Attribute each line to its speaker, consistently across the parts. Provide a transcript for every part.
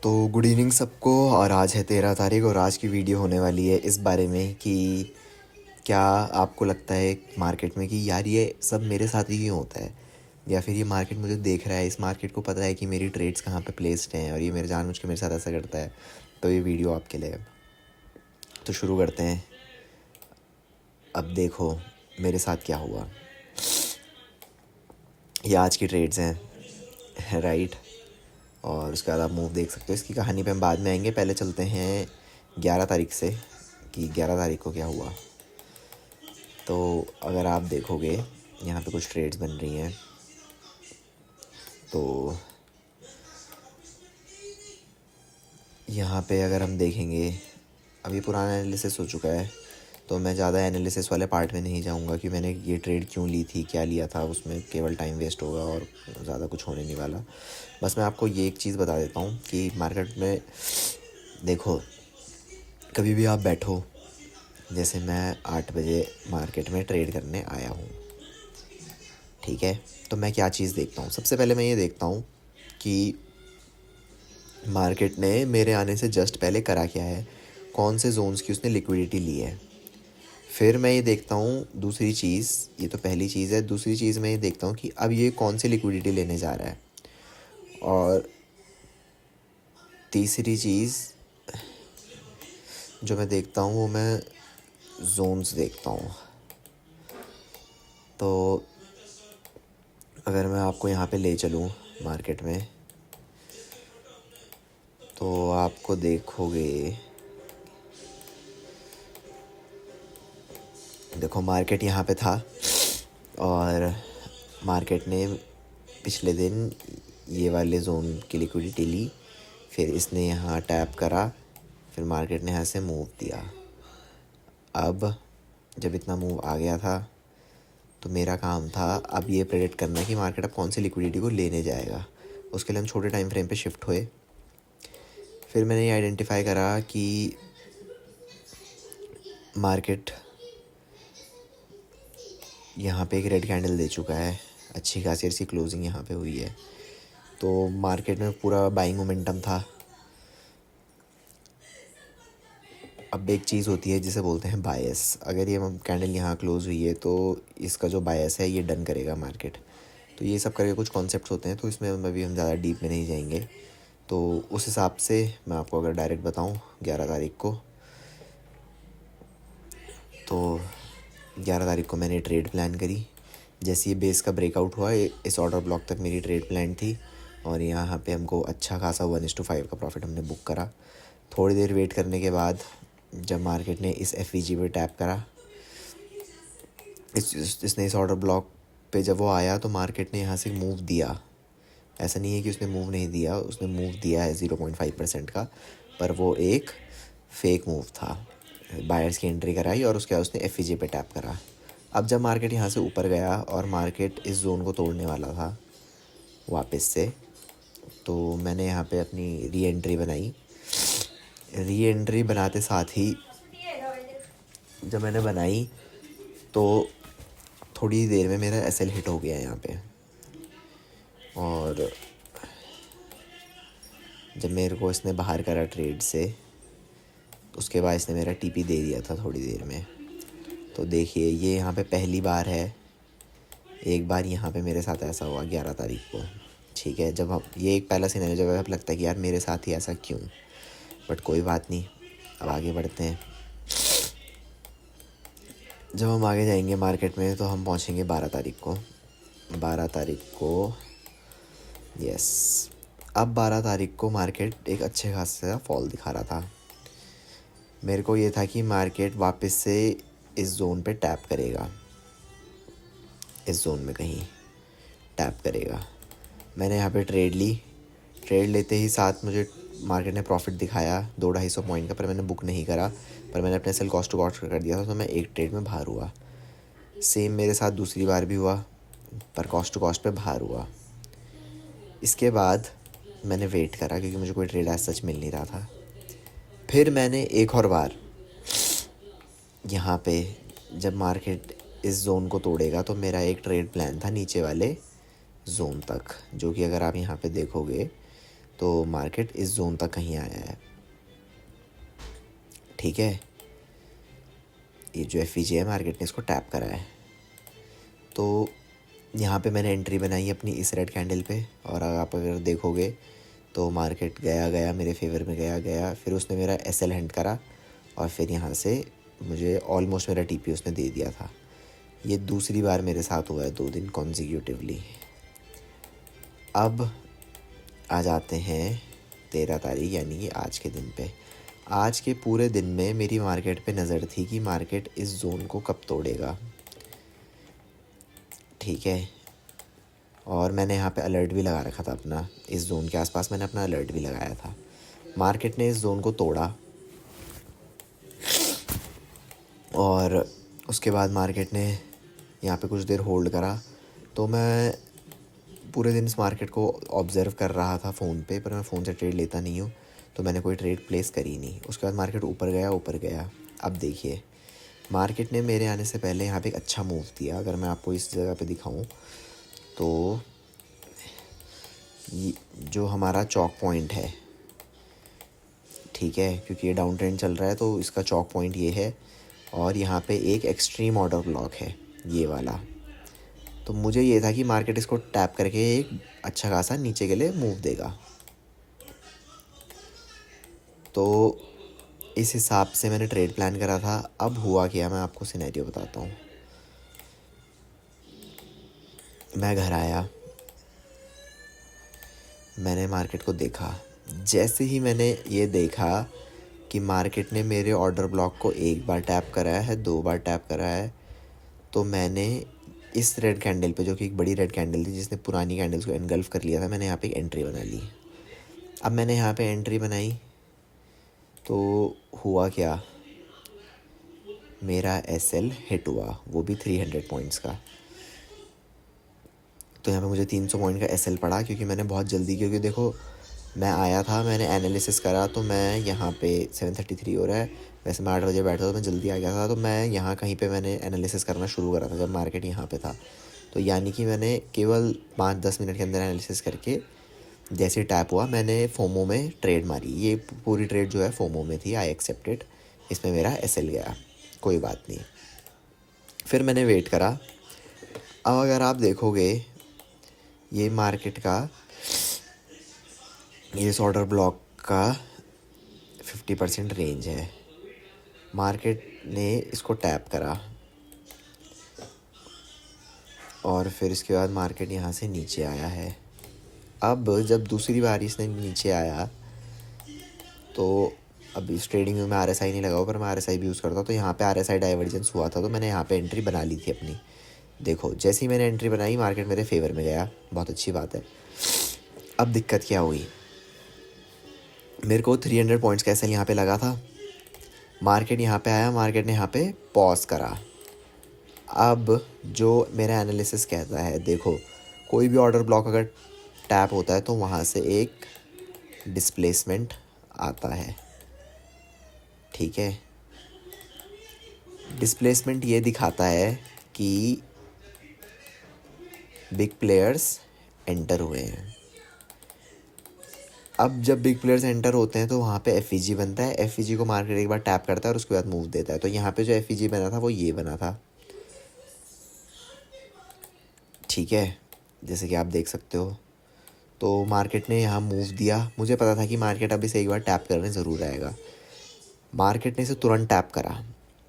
Speaker 1: तो good evening सबको। और आज है 13 तारीख और आज की वीडियो होने वाली है इस बारे में कि क्या आपको लगता है मार्केट में कि यार ये सब मेरे साथ ही क्यों होता है, या फिर ये मार्केट मुझे देख रहा है, इस मार्केट को पता है कि मेरी ट्रेड्स कहाँ पे प्लेस्ड हैं और ये मेरे जानबूझ के मेरे साथ ऐसा करता है। तो ये वीडियो आपके लिए है। तो शुरू करते हैं। अब देखो मेरे साथ क्या हुआ। ये आज की ट्रेड्स हैं राइट। और उसके बाद आप मूव देख सकते हो। इसकी कहानी पे हम बाद में आएंगे, पहले चलते हैं 11 तारीख से कि 11 तारीख को क्या हुआ। तो अगर आप देखोगे यहाँ पे कुछ ट्रेड्स बन रही हैं। तो यहाँ पे अगर हम देखेंगे, अभी पुराना एनालिसिस हो चुका है तो मैं ज़्यादा एनालिसिस वाले पार्ट में नहीं जाऊँगा कि मैंने ये ट्रेड क्यों ली थी, क्या लिया था, उसमें केवल टाइम वेस्ट होगा और ज़्यादा कुछ होने नहीं वाला। बस मैं आपको ये एक चीज़ बता देता हूँ कि मार्केट में देखो, कभी भी आप बैठो, जैसे मैं 8 बजे मार्केट में ट्रेड करने आया हूँ, ठीक है। तो मैं क्या चीज़ देखता हूँ, सबसे पहले मैं ये देखता हूँ कि मार्केट ने मेरे आने से जस्ट पहले करा क्या है, कौन से जोन्स की उसने लिक्विडिटी ली है। फिर मैं ये देखता हूँ दूसरी चीज़, ये तो पहली चीज़ है। दूसरी चीज़ मैं ये देखता हूँ कि अब ये कौन सी लिक्विडिटी लेने जा रहा है। और तीसरी चीज़ जो मैं देखता हूँ वो मैं जोन्स देखता हूँ। तो अगर मैं आपको यहाँ पे ले चलूँ मार्केट में, तो आपको देखोगे, देखो मार्केट यहाँ पे था और मार्केट ने पिछले दिन ये वाले जोन की लिक्विडिटी ली, फिर इसने यहाँ टैप करा, फिर मार्केट ने यहाँ से मूव दिया। अब जब इतना मूव आ गया था तो मेरा काम था अब ये प्रेडिक्ट करना कि मार्केट अब कौन सी लिक्विडिटी को लेने जाएगा। उसके लिए हम छोटे टाइम फ्रेम पे शिफ्ट हुए। फिर मैंने ये आइडेंटिफाई करा कि मार्केट यहाँ पे एक रेड कैंडल दे चुका है, अच्छी खासी ऐसी क्लोजिंग यहाँ पे हुई है। तो मार्केट में पूरा बाइंग मोमेंटम था। अब एक चीज़ होती है जिसे बोलते हैं बायस। अगर ये कैंडल यहाँ क्लोज हुई है तो इसका जो बायस है ये डन करेगा मार्केट। तो ये सब करके कुछ कॉन्सेप्ट्स होते हैं, तो इसमें अभी हम ज़्यादा डीप में नहीं जाएंगे। तो उस हिसाब से मैं आपको अगर डायरेक्ट बताऊँ 11 तारीख को, तो 11 तारीख को मैंने ट्रेड प्लान करी। जैसे ये बेस का ब्रेकआउट हुआ, इस ऑर्डर ब्लॉक तक मेरी ट्रेड प्लान थी और यहाँ पे हमको अच्छा खासा 1:5 का प्रॉफिट हमने बुक करा। थोड़ी देर वेट करने के बाद जब मार्केट ने इस FVG पे टैप करा, इसने इस ऑर्डर ब्लॉक पे जब वो आया तो मार्केट ने यहाँ से मूव दिया। ऐसा नहीं है कि उसने मूव नहीं दिया, उसने मूव दिया है 0.5% का, पर वो एक फेक मूव था। बायर्स की एंट्री कराई और उसके बाद उसने FVG पे टैप करा। अब जब मार्केट यहाँ से ऊपर गया और मार्केट इस जोन को तोड़ने वाला था वापस से, तो मैंने यहाँ पे अपनी री एंट्री बनाई। री एंट्री बनाते साथ ही जब मैंने बनाई तो थोड़ी देर में मेरा SL हिट हो गया यहाँ पे। और जब मेरे को इसने बाहर करा ट्रेड से, उसके बाद इसने मेरा TP दे दिया था थोड़ी देर में। तो देखिए ये यहाँ पे पहली बार है, एक बार यहाँ पे मेरे साथ ऐसा हुआ 11 तारीख को, ठीक है। जब हम ये एक पहला सीन है जब अब लगता है कि यार मेरे साथ ही ऐसा क्यों, बट कोई बात नहीं, अब आगे बढ़ते हैं। जब हम आगे जाएंगे मार्केट में तो हम पहुँचेंगे 12 तारीख को। 12 तारीख को यस, अब 12 तारीख को मार्केट एक अच्छे खासा फॉल दिखा रहा था। मेरे को ये था कि मार्केट वापस से इस जोन पे टैप करेगा, इस जोन में कहीं टैप करेगा। मैंने यहाँ पे ट्रेड ली। ट्रेड लेते ही साथ मुझे मार्केट ने प्रॉफिट दिखाया 200-250 पॉइंट का, पर मैंने बुक नहीं करा, पर मैंने अपने सेल कॉस्ट टू कॉस्ट कर दिया था, तो मैं एक ट्रेड में बाहर हुआ। सेम मेरे साथ दूसरी बार भी हुआ, पर कॉस्ट टू कॉस्ट पे बाहर हुआ। इसके बाद मैंने वेट करा क्योंकि मुझे कोई ट्रेड ऐसा सच मिल नहीं रहा था। फिर मैंने एक और बार यहाँ पे जब मार्केट इस जोन को तोड़ेगा तो मेरा एक ट्रेड प्लान था नीचे वाले जोन तक, जो कि अगर आप यहाँ पे देखोगे तो मार्केट इस जोन तक कहीं आया है, ठीक है। ये जो FVG है मार्केट ने इसको टैप करा है, तो यहाँ पे मैंने एंट्री बनाई अपनी इस रेड कैंडल पे, और आप अगर देखोगे तो मार्केट गया गया मेरे फेवर में गया गया, फिर उसने मेरा SL हैंड करा और फिर यहाँ से मुझे ऑलमोस्ट मेरा TP उसने दे दिया था। ये दूसरी बार मेरे साथ हुआ है 2 दिन कॉन्जिक्यूटिवली। अब आ जाते हैं 13 तारीख यानी कि आज के दिन पे। आज के पूरे दिन में मेरी मार्केट पे नज़र थी कि मार्केट इस जोन को कब तोड़ेगा, ठीक है। और मैंने यहाँ पे अलर्ट भी लगा रखा था अपना, इस जोन के आसपास मैंने अपना अलर्ट भी लगाया था। मार्केट ने इस जोन को तोड़ा और उसके बाद मार्केट ने यहाँ पे कुछ देर होल्ड करा, तो मैं पूरे दिन इस मार्केट को ऑब्ज़र्व कर रहा था फ़ोन पे, पर मैं फ़ोन से ट्रेड लेता नहीं हूँ, तो मैंने कोई ट्रेड प्लेस करी नहीं। उसके बाद मार्केट ऊपर गया। अब देखिए मार्केट ने मेरे आने से पहले यहाँ पे एक अच्छा मूव दिया। अगर मैं आपको इस जगह पे दिखाऊं तो ये जो हमारा चॉक पॉइंट है, ठीक है, क्योंकि ये डाउन ट्रेंड चल रहा है तो इसका चॉक पॉइंट ये है, और यहाँ पे एक एक्सट्रीम ऑर्डर ब्लॉक है ये वाला। तो मुझे ये था कि मार्केट इसको टैप करके एक अच्छा खासा नीचे के लिए मूव देगा, तो इस हिसाब से मैंने ट्रेड प्लान करा था। अब हुआ क्या मैं आपको सिनेरियो बताता हूँ। मैं घर आया, मैंने मार्केट को देखा। जैसे ही मैंने ये देखा कि मार्केट ने मेरे ऑर्डर ब्लॉक को 1 बार टैप करा है, 2 बार टैप करा है, तो मैंने इस रेड कैंडल पे, जो कि एक बड़ी रेड कैंडल थी जिसने पुरानी कैंडल्स को एनगल्फ कर लिया था, मैंने यहाँ पे एक एंट्री बना ली। अब मैंने यहाँ पे एंट्री बनाई तो हुआ क्या, मेरा SL हिट हुआ, वो भी 300 पॉइंट्स का। तो यहाँ पे मुझे 300 पॉइंट का SL पड़ा, क्योंकि मैंने बहुत जल्दी, क्योंकि देखो मैं आया था, मैंने एनालिसिस करा, तो मैं यहाँ पे 7:33 हो रहा है, वैसे मैं 8 बजे बैठा था तो मैं जल्दी आ गया था, तो मैं यहाँ कहीं पे मैंने एनालिसिस करना शुरू करा था जब मार्केट यहाँ पे था। तो यानी कि मैंने केवल 5-10 मिनट के अंदर एनालिसिस करके जैसे टैप हुआ मैंने फोमो में ट्रेड मारी। ये पूरी ट्रेड जो है फोमो में थी, आई एक्सेप्टेड, इसमें मेरा SL गया, कोई बात नहीं। फिर मैंने वेट करा। अब अगर आप देखोगे ये मार्केट का, ये इस ऑर्डर ब्लॉक का 50% रेंज है। मार्केट ने इसको टैप करा और फिर इसके बाद मार्केट यहाँ से नीचे आया है। अब जब दूसरी बार इसने नीचे आया तो अब इस ट्रेडिंग में मैं RSI नहीं लगाऊँ, पर मैं RSI भी यूज़ करता हूँ, तो यहाँ पे RSI डाइवर्जेंस हुआ था, तो मैंने यहाँ पे एंट्री बना ली थी अपनी। देखो जैसे ही मैंने एंट्री बनाई मार्केट मेरे फेवर में गया, बहुत अच्छी बात है। अब दिक्कत क्या हुई, मेरे को 300 पॉइंट्स का SL यहाँ पे लगा था, मार्केट यहाँ पे आया, मार्केट ने यहाँ पे पॉज करा। अब जो मेरा एनालिसिस कहता है, देखो कोई भी ऑर्डर ब्लॉक अगर टैप होता है तो वहाँ से एक डिस्प्लेसमेंट आता है, ठीक है। डिस्प्लेसमेंट ये दिखाता है कि बिग प्लेयर्स एंटर हुए हैं। अब जब बिग प्लेयर्स एंटर होते हैं तो वहाँ पे FVG बनता है, FVG को मार्केट एक बार टैप करता है और उसके बाद मूव देता है। तो यहाँ पे जो FVG बना था वो ये बना था, ठीक है, जैसे कि आप देख सकते हो। तो मार्केट ने यहाँ मूव दिया, मुझे पता था कि मार्केट अब इसे एक बार टैप करने ज़रूर आएगा। मार्केट ने इसे तुरंत टैप करा,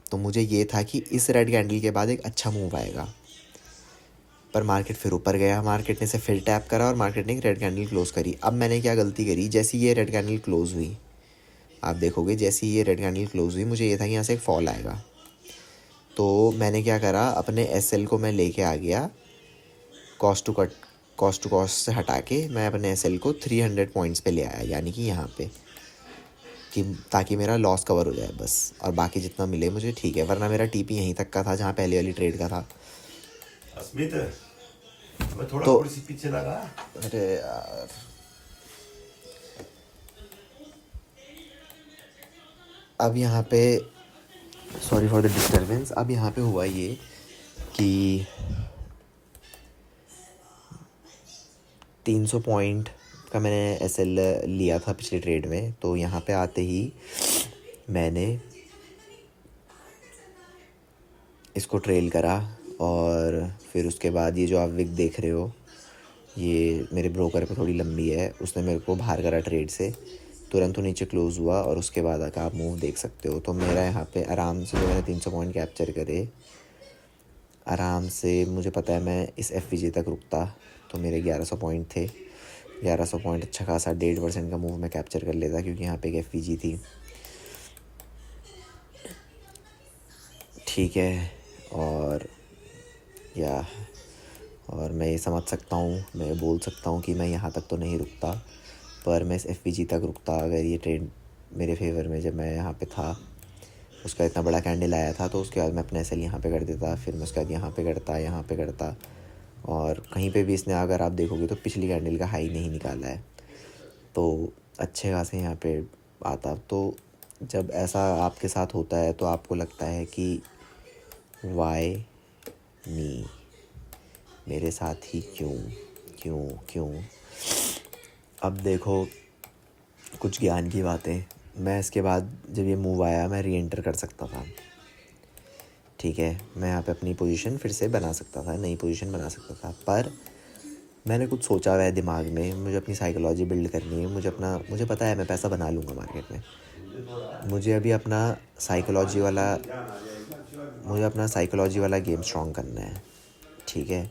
Speaker 1: तो मुझे ये था कि इस रेड कैंडल के बाद एक अच्छा मूव आएगा, पर मार्केट फिर ऊपर गया। मार्केट ने इसे फिर टैप करा और मार्केट ने एक रेड कैंडल क्लोज़ करी। अब मैंने क्या गलती करी, जैसे ये रेड कैंडल क्लोज़ हुई, आप देखोगे जैसे ये रेड कैंडल क्लोज़ हुई, मुझे ये था कि यहाँ से एक फॉल आएगा। तो मैंने क्या करा, अपने SL को मैं लेके आ गया, कॉस्ट टू कॉस्ट से हटा के मैं अपने SL को 300 पॉइंट्स पे ले आया, यानी कि यहाँ पे, कि ताकि मेरा लॉस कवर हो जाए बस, और बाकी जितना मिले मुझे ठीक है, वरना मेरा TP यहीं तक का था जहाँ पहले वाली ट्रेड का था।
Speaker 2: अस्मित, मैं थोड़ा
Speaker 1: तो
Speaker 2: कुर्सी पीछे लगा।
Speaker 1: अरे यार, अब यहाँ पे सॉरी फॉर द डिस्टर्बेंस। अब यहाँ पे हुआ ये कि 300 पॉइंट का मैंने एसएल लिया था पिछले ट्रेड में, तो यहाँ पे आते ही मैंने इसको ट्रेल करा और फिर उसके बाद ये जो आप विक देख रहे हो ये मेरे ब्रोकर पे थोड़ी लंबी है, उसने मेरे को बाहर करा ट्रेड से, तुरंत वो नीचे क्लोज़ हुआ और उसके बाद आकर आप मूव देख सकते हो। तो मेरा यहाँ पे आराम से जो मैंने 300 पॉइंट कैप्चर करे, आराम से मुझे पता है मैं इस एफ तक रुकता तो मेरे 1100 पॉइंट थे। 1100 पॉइंट अच्छा खासा 1.5% का मूव मैं कैप्चर कर लेता, क्योंकि यहाँ पे एक एफ थी। ठीक है, और मैं ये समझ सकता हूँ, मैं बोल सकता हूँ कि मैं यहाँ तक तो नहीं रुकता, पर मैं इस एफ तक रुकता अगर ये ट्रेड मेरे फेवर में जब मैं यहाँ पे था उसका इतना बड़ा कैंडल आया था। तो उसके बाद मैं अपना एसएल यहाँ पे कर देता, फिर मैं उसके बाद यहाँ पे करता और कहीं पे भी इसने अगर आप देखोगे तो पिछली कैंडल का हाई नहीं निकाला है, तो अच्छे खासे यहाँ पे आता। तो जब ऐसा आपके साथ होता है तो आपको लगता है कि वाई मी, मेरे साथ ही क्यों। अब देखो कुछ ज्ञान की बातें, मैं इसके बाद जब ये मूव आया मैं री एंटर कर सकता था। ठीक है, मैं यहाँ पे अपनी पोजीशन फिर से बना सकता था, नई पोजीशन बना सकता था, पर मैंने कुछ सोचा हुआ है दिमाग में, मुझे अपनी साइकोलॉजी बिल्ड करनी है, मुझे पता है मैं पैसा बना लूँगा मार्केट में। मुझे अभी अपना साइकोलॉजी वाला गेम स्ट्रॉन्ग करना है। ठीक है,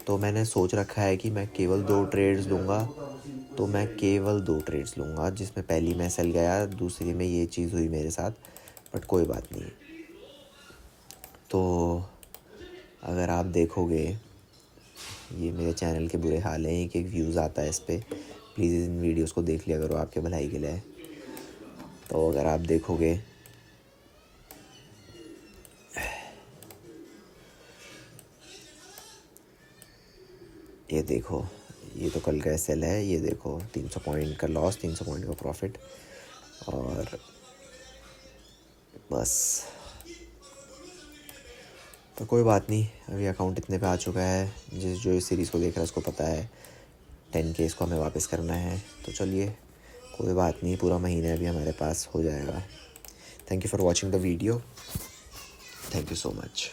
Speaker 1: तो मैंने सोच रखा है कि मैं केवल 2 ट्रेड्स लूँगा, तो मैं केवल 2 ट्रेड्स लूँगा, जिसमें पहली में सेल गया, दूसरी में ये चीज़ हुई मेरे साथ, बट कोई बात नहीं। तो अगर आप देखोगे ये मेरे चैनल के बुरे हाल हैं, एक व्यूज़ आता है इस पर, प्लीज़ इन वीडियोस को देख लिया करो, आपके भलाई के लिए। तो अगर आप देखोगे ये देखो, ये तो कल का एसएल है, ये देखो 300 पॉइंट का लॉस, 300 पॉइंट का प्रॉफिट, और बस। तो कोई बात नहीं, अभी अकाउंट इतने पे आ चुका है, जो इस सीरीज़ को देख रहा है उसको पता है 10K इसको हमें वापस करना है। तो चलिए कोई बात नहीं, पूरा महीना अभी हमारे पास हो जाएगा। Thank you for watching the video, thank you so much.